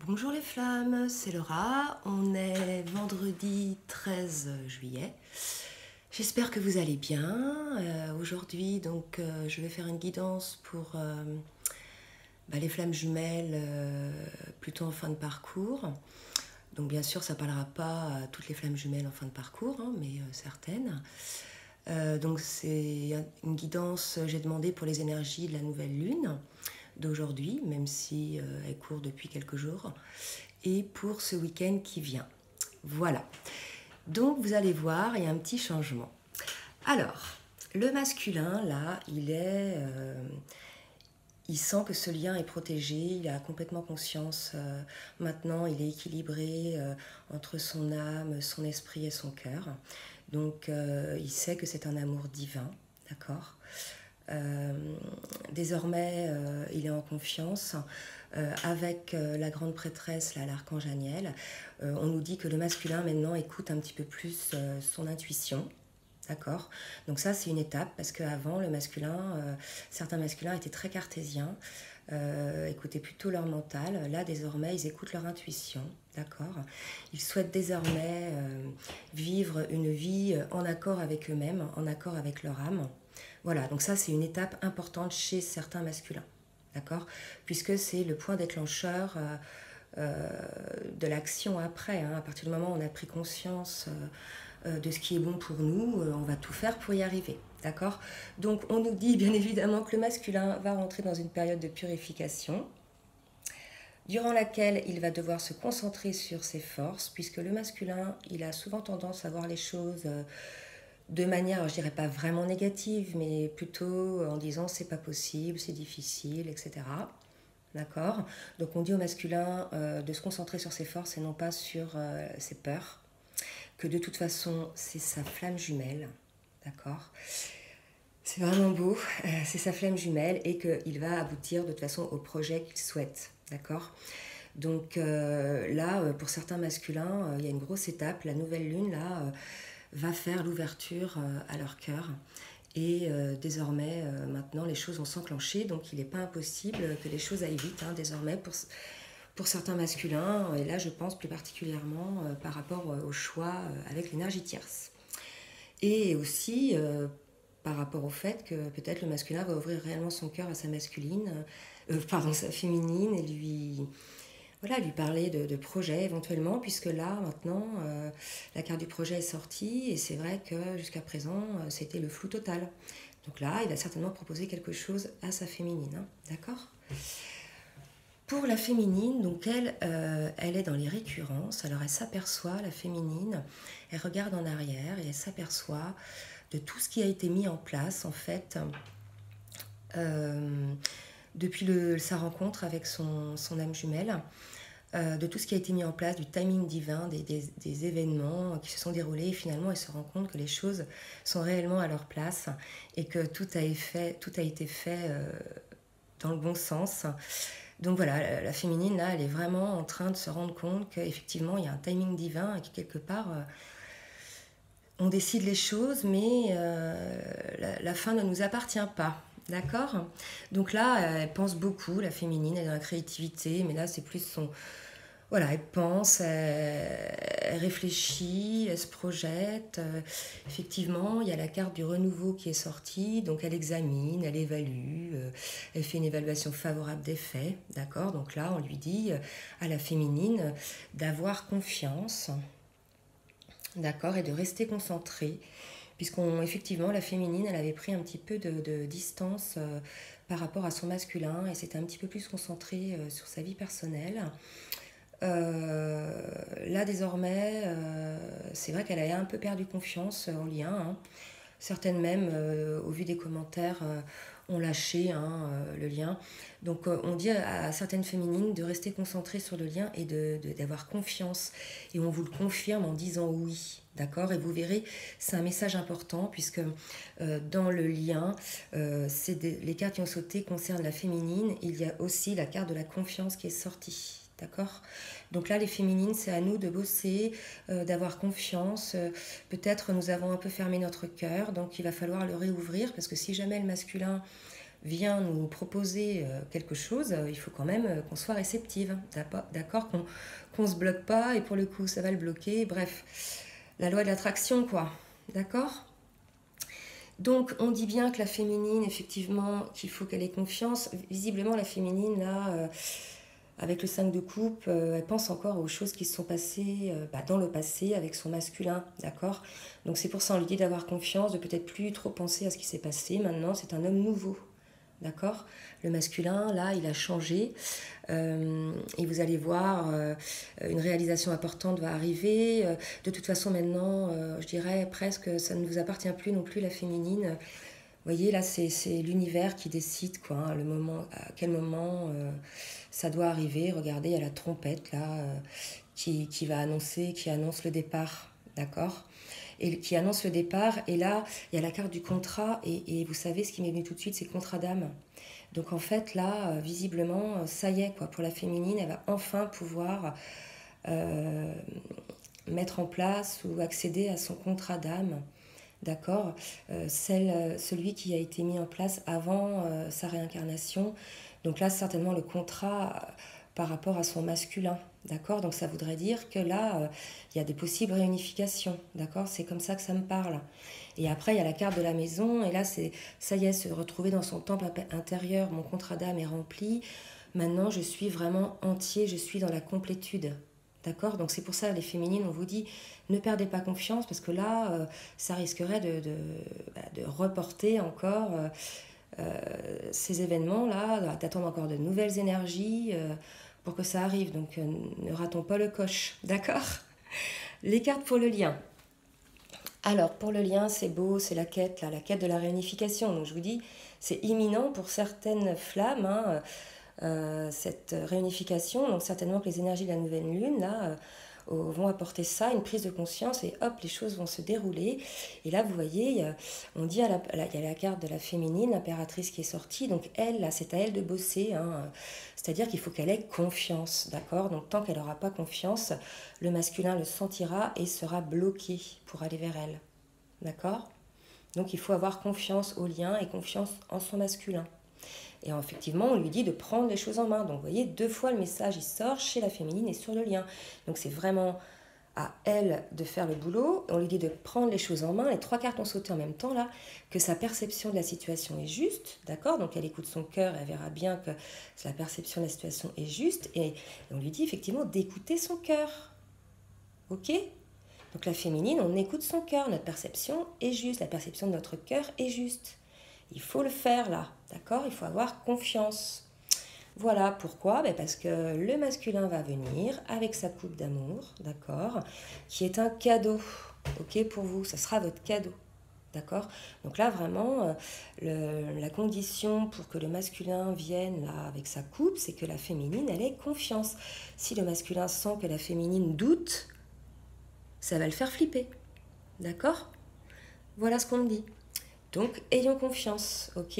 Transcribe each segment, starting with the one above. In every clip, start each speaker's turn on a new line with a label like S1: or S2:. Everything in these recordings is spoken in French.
S1: Bonjour les flammes, c'est Laura, on est vendredi 13 juillet. J'espère que vous allez bien. Aujourd'hui, je vais faire une guidance pour les flammes jumelles plutôt en fin de parcours. Donc bien sûr, ça ne parlera pas à toutes les flammes jumelles en fin de parcours, hein, mais certaines. Donc c'est une guidance, j'ai demandé pour les énergies de la nouvelle lune d'aujourd'hui, même si elle court depuis quelques jours, et pour ce week-end qui vient. Voilà. Donc vous allez voir, il y a un petit changement. Alors, le masculin, là, il sent que ce lien est protégé, il a complètement conscience. Maintenant, il est équilibré entre son âme, son esprit et son cœur. Donc, il sait que c'est un amour divin, d'accord. Désormais, il est en confiance avec la grande prêtresse, l'archange Aniel. On nous dit que le masculin maintenant écoute un petit peu plus son intuition. D'accord. Donc ça, c'est une étape parce qu'avant, le masculin, certains masculins étaient très cartésiens, écoutaient plutôt leur mental. Là, désormais, ils écoutent leur intuition. D'accord. Ils souhaitent désormais vivre une vie en accord avec eux-mêmes, en accord avec leur âme. Voilà, donc ça, c'est une étape importante chez certains masculins. D'accord. Puisque c'est le point déclencheur de l'action après. Hein. À partir du moment où on a pris conscience de ce qui est bon pour nous, on va tout faire pour y arriver, d'accord. Donc on nous dit bien évidemment que le masculin va rentrer dans une période de purification, durant laquelle il va devoir se concentrer sur ses forces, puisque le masculin, il a souvent tendance à voir les choses de manière, je dirais pas vraiment négative, mais plutôt en disant c'est pas possible, c'est difficile, etc. D'accord. Donc on dit au masculin de se concentrer sur ses forces et non pas sur ses peurs, que de toute façon, c'est sa flamme jumelle, d'accord. C'est vraiment beau, c'est sa flamme jumelle et qu'il va aboutir de toute façon au projet qu'il souhaite, d'accord. Donc là, pour certains masculins, il y a une grosse étape, la nouvelle lune, là, va faire l'ouverture à leur cœur. Et désormais, maintenant, les choses vont s'enclencher, donc il n'est pas impossible que les choses aillent vite, hein, désormais, pour certains masculins, et là je pense plus particulièrement par rapport au choix avec l'énergie tierce. Et aussi par rapport au fait que peut-être le masculin va ouvrir réellement son cœur à sa sa féminine, et lui parler de projets éventuellement, puisque là maintenant la carte du projet est sortie, et c'est vrai que jusqu'à présent c'était le flou total. Donc là, il va certainement proposer quelque chose à sa féminine, hein, d'accord. Pour la féminine, donc elle est dans les récurrences. Alors elle s'aperçoit, la féminine, elle regarde en arrière et elle s'aperçoit de tout ce qui a été mis en place en fait depuis sa rencontre avec son âme jumelle, de tout ce qui a été mis en place, du timing divin, des événements qui se sont déroulés, et finalement elle se rend compte que les choses sont réellement à leur place et que tout a été fait dans le bon sens. Donc voilà, la féminine, là, elle est vraiment en train de se rendre compte qu'effectivement, il y a un timing divin et que quelque part, on décide les choses, mais la fin ne nous appartient pas. D'accord. Donc là, elle pense beaucoup, la féminine, elle est dans la créativité, mais là, c'est plus son... Voilà, elle pense, elle réfléchit, elle se projette. Effectivement, il y a la carte du renouveau qui est sortie, donc elle examine, elle évalue, elle fait une évaluation favorable des faits, d'accord. Donc là, on lui dit à la féminine d'avoir confiance, d'accord, et de rester concentrée, puisqu'effectivement, la féminine, elle avait pris un petit peu de distance par rapport à son masculin, et s'était un petit peu plus concentrée sur sa vie personnelle. Là désormais, c'est vrai qu'elle a un peu perdu confiance en lien, hein. Certaines même, au vu des commentaires, ont lâché, hein, le lien. Donc on dit à certaines féminines de rester concentrées sur le lien et d'avoir confiance. Et on vous le confirme en disant oui, d'accord. Et vous verrez, c'est un message important, puisque dans le lien, les cartes qui ont sauté concernent la féminine. Il y a aussi la carte de la confiance qui est sortie. D'accord. Donc là, les féminines, c'est à nous de bosser, d'avoir confiance. Peut-être nous avons un peu fermé notre cœur, donc il va falloir le réouvrir, parce que si jamais le masculin vient nous proposer quelque chose, il faut quand même qu'on soit réceptive, d'accord, qu'on se bloque pas, et pour le coup, ça va le bloquer. Bref, la loi de l'attraction, quoi, d'accord. Donc, on dit bien que la féminine, effectivement, qu'il faut qu'elle ait confiance. Visiblement, la féminine, là, avec le 5 de coupe, elle pense encore aux choses qui se sont passées dans le passé avec son masculin, d'accord. Donc, c'est pour ça, on lui dit d'avoir confiance, de peut-être plus trop penser à ce qui s'est passé. Maintenant, c'est un homme nouveau, d'accord. Le masculin, là, il a changé. Et vous allez voir, une réalisation importante va arriver. De toute façon, maintenant, je dirais presque, ça ne vous appartient plus non plus, la féminine. Vous voyez, là, c'est l'univers qui décide, quoi, hein, le moment, à quel moment ça doit arriver. Regardez, il y a la trompette, là, qui va annoncer, qui annonce le départ, d'accord, et qui annonce le départ. Et là, il y a la carte du contrat, et vous savez, ce qui m'est venu tout de suite, c'est contrat d'âme. Donc en fait, là, visiblement, ça y est, quoi, pour la féminine, elle va enfin pouvoir euh, mettre en place ou accéder à son contrat d'âme, d'accord, celui qui a été mis en place avant sa réincarnation. Donc là, certainement le contrat par rapport à son masculin, d'accord. Donc ça voudrait dire que là, il y a des possibles réunifications, d'accord. C'est comme ça que ça me parle. Et après, il y a la carte de la maison, et là, c'est ça y est, se retrouver dans son temple intérieur. Mon contrat d'âme est rempli. Maintenant, je suis vraiment entier, je suis dans la complétude. D'accord. Donc c'est pour ça, les féminines, on vous dit, ne perdez pas confiance, parce que là, ça risquerait de reporter encore ces événements-là, d'attendre encore de nouvelles énergies pour que ça arrive. Donc ne ratons pas le coche. D'accord. Les cartes pour le lien. Alors, pour le lien, c'est beau, c'est la quête, là, la quête de la réunification. Donc je vous dis, c'est imminent pour certaines flammes, hein, cette réunification. Donc certainement que les énergies de la nouvelle lune, là, vont apporter ça, une prise de conscience, et hop, les choses vont se dérouler. Et là, vous voyez, on dit, il y a la carte de la féminine, l'impératrice qui est sortie. Donc elle, là, c'est à elle de bosser, hein. C'est-à-dire qu'il faut qu'elle ait confiance, d'accord. Donc tant qu'elle n'aura pas confiance, le masculin le sentira et sera bloqué pour aller vers elle, d'accord. Donc il faut avoir confiance au lien et confiance en son masculin. Et effectivement, on lui dit de prendre les choses en main. Donc vous voyez, 2 fois le message, il sort chez la féminine et sur le lien. Donc c'est vraiment à elle de faire le boulot. On lui dit de prendre les choses en main. Les 3 cartes ont sauté en même temps là, que sa perception de la situation est juste, d'accord. Donc elle écoute son cœur, elle verra bien que la perception de la situation est juste. Et on lui dit effectivement d'écouter son cœur, ok. Donc la féminine, on écoute son cœur, notre perception est juste, la perception de notre cœur est juste. Il faut le faire là, d'accord. Il faut avoir confiance. Voilà pourquoi, parce que le masculin va venir avec sa coupe d'amour, d'accord, qui est un cadeau, ok, pour vous. Ça sera votre cadeau, d'accord. Donc là, vraiment, la condition pour que le masculin vienne là avec sa coupe, c'est que la féminine, elle ait confiance. Si le masculin sent que la féminine doute, ça va le faire flipper, d'accord. Voilà ce qu'on me dit. Donc, ayons confiance, ok.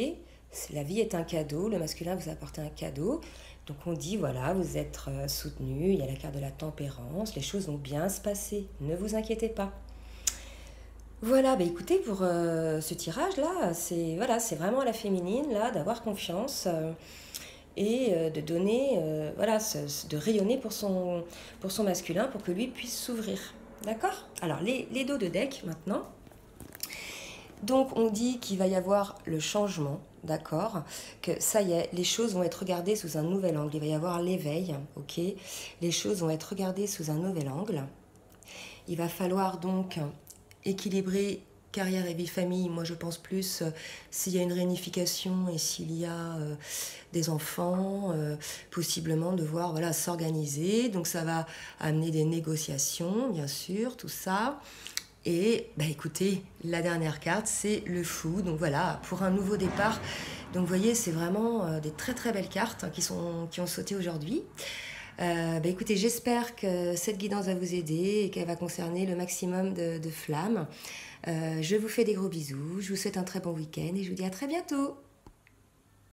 S1: La vie est un cadeau, le masculin vous apporte un cadeau. Donc on dit, voilà, vous êtes soutenu, il y a la carte de la tempérance, les choses vont bien se passer, ne vous inquiétez pas. Voilà, écoutez, pour ce tirage-là, c'est vraiment à la féminine, là, d'avoir confiance et de donner, de rayonner pour son masculin, pour que lui puisse s'ouvrir. D'accord. Alors, les dos de deck, maintenant. Donc on dit qu'il va y avoir le changement, d'accord, que ça y est, les choses vont être regardées sous un nouvel angle, il va y avoir l'éveil, ok, les choses vont être regardées sous un nouvel angle. Il va falloir donc équilibrer carrière et vie famille. Moi je pense plus s'il y a une réunification et s'il y a des enfants, possiblement devoir s'organiser. Donc ça va amener des négociations, bien sûr, tout ça. Et écoutez, la dernière carte, c'est le fou. Donc voilà, pour un nouveau départ. Donc vous voyez, c'est vraiment des très très belles cartes qui ont sauté aujourd'hui. Écoutez, j'espère que cette guidance va vous aider et qu'elle va concerner le maximum de flammes. Je vous fais des gros bisous, je vous souhaite un très bon week-end et je vous dis à très bientôt.